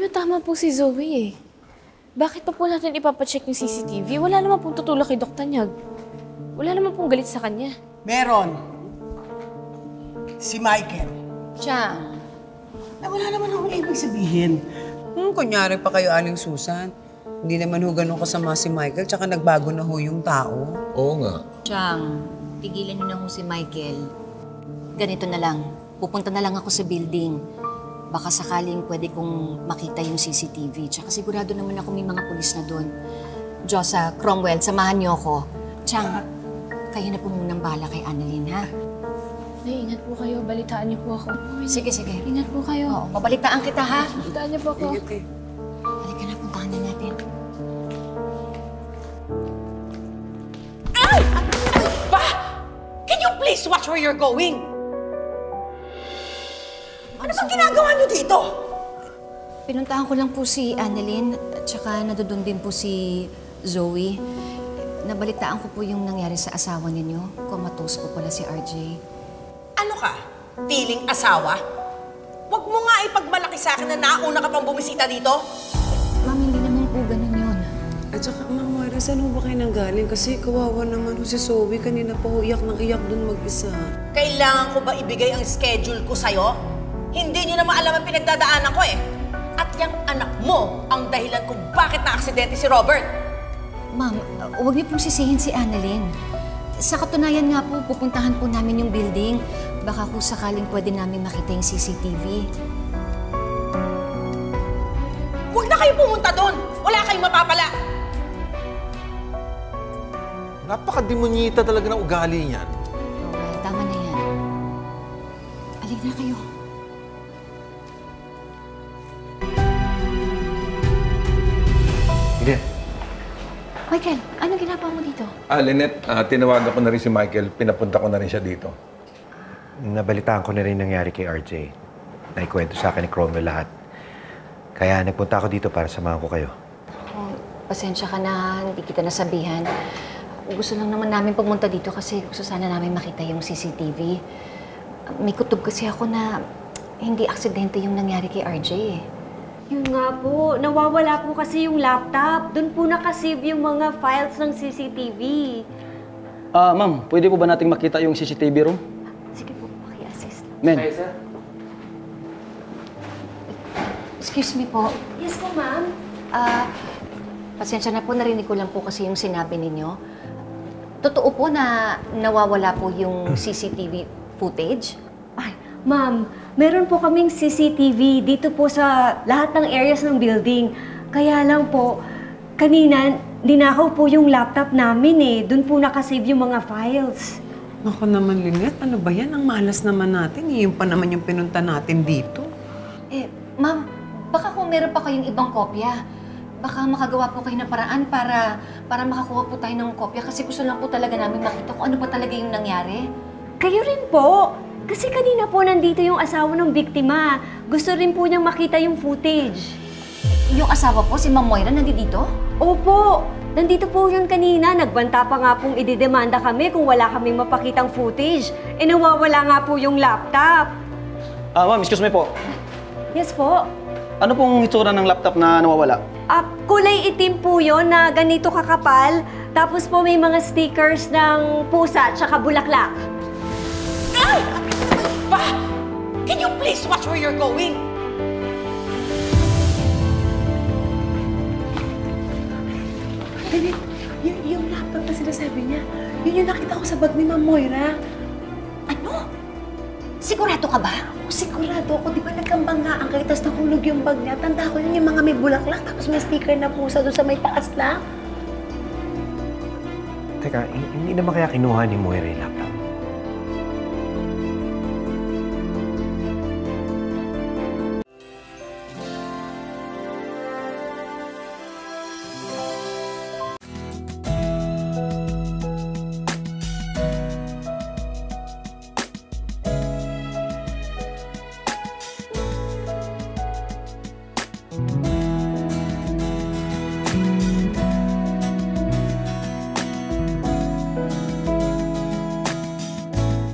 Pero tama po si Zoe eh. Bakit pa po natin ipapacheck yung CCTV? Wala naman pong tutulak kay Dr. Tanyag. Wala naman pong galit sa kanya. Meron. Si Michael. Siya. Wala naman akong ibig sabihin. Kunyari pa kayo, Aling Susan. Hindi naman ho ganun kasama si Michael, tsaka nagbago na ho yung tao. Oo nga. Chang, tigilan niyo na ho si Michael. Ganito na lang. Pupunta na lang ako sa building. Baka sakaling pwede kong makita yung CCTV. Tsaka sigurado naman ako may mga pulis na doon. Josa, Cromwell, samahan niyo ako. Chang, kayo na po munang bahala kay Annalyn, ha? Nay, ingat po kayo. Balitaan niyo po ako. Sige, sige. Ingat po kayo. Oo, babalitaan kita, ha? Balitaan niyo po ako. Ingat kayo. Halika na, puntahan na natin. Ay! Ba? Can you please watch where you're going? Ano bang ginagawa niyo dito? Pinuntahan ko lang po si Annalyn at saka nadoon din po si Zoe. Nabalitaan ko po yung nangyari sa asawa ninyo. Comatose po pala si RJ. Ano ka? Piling asawa? Huwag mo nga ipagmalaki sa akin na nauna ka pang bumisita dito. Ma'am, hindi naman po ganun yun. At saka, Ma'am Moira, saan ho ba kayo nanggaling? Kasi kawawa naman ho si Zoe. Kanina pa ho iyak ng iyak dun mag-isa. Kailangan ko ba ibigay ang schedule ko sa'yo? Hindi niyo naman alam ang pinagdadaanan ko eh. At yung anak mo ang dahilan kung bakit na-aksidente si Robert. Ma'am, huwag niyo pong sisihin si Annalyn. Sa katunayan nga po, pupuntahan po namin yung building. Baka kung sakaling pwede namin makita yung CCTV. Huwag na kayo pumunta doon. Wala kayong mapapala. Napaka-demonyita talaga ng ugali niyan. Well, tama na yan. Alig na kayo. Lynette. Michael, anong ginagawa mo dito? Lynette, tinawagan ko na rin si Michael. Pinapunta ko na rin siya dito. Nabalitaan ko na rin nangyari kay RJ. Naikwento sa akin ni Cromwell lahat. Kaya nagpunta ako dito para samahan ko kayo. Oh, pasensya ka na, hindi kita nasabihan. Gusto lang naman namin pumunta dito kasi gusto sana namin makita yung CCTV. May kutob kasi ako na hindi aksidente yung nangyari kay RJ eh. Yun nga po, nawawala po kasi yung laptop. Doon po nakasave yung mga files ng CCTV. Ma'am, pwede po ba nating makita yung CCTV room? Sige po, paki-assist. Men. Excuse me po. Yes po, ma'am. Pasensya na po, narinig ko lang po kasi yung sinabi ninyo. Totoo po na nawawala po yung CCTV footage? Ay, ma'am, meron po kaming CCTV dito po sa lahat ng areas ng building. Kaya lang po, kanina, dinakaw po yung laptop namin eh. Doon po nakasave yung mga files. Naku naman, Lynette. Ano ba yan? Ang malas naman natin. Yun pa naman yung pinunta natin dito. Ma'am, baka kung meron pa kayong ibang kopya, baka makagawa po kayo ng paraan para makakuha po tayo ng kopya kasi gusto lang po talaga namin makita kung ano pa talaga yung nangyari. Kayo rin po. Kasi kanina po nandito yung asawa ng biktima. Gusto rin po niyang makita yung footage. Yung asawa po, si Ma'am Moira, nandito? Opo. Nandito po yun kanina. Nagbanta pa nga pong ididemanda kami kung wala kaming mapakitang footage. Eh nawawala nga po yung laptop. Ma'am, excuse me po. Yes po. Ano pong itsura ng laptop na nawawala? Kulay itim po yun na ganito kakapal. Tapos po may mga stickers ng pusa at saka bulaklak. Ay! Ba? Can you please watch where you're going? Yung laptop na sinasabi niya, yun yung nakita ko sa bag ni Ma'am Moira. Ano? Sigurado ka ba? Sigurado ako, di ba nagkambanggaan kayo, tapos nahulog yung bag niya. Tanda ko yun yung mga may bulaklak, tapos may sticker na pusa doon sa may taas lang. Teka, hindi naman kaya kinuha ni Moira yung laptop?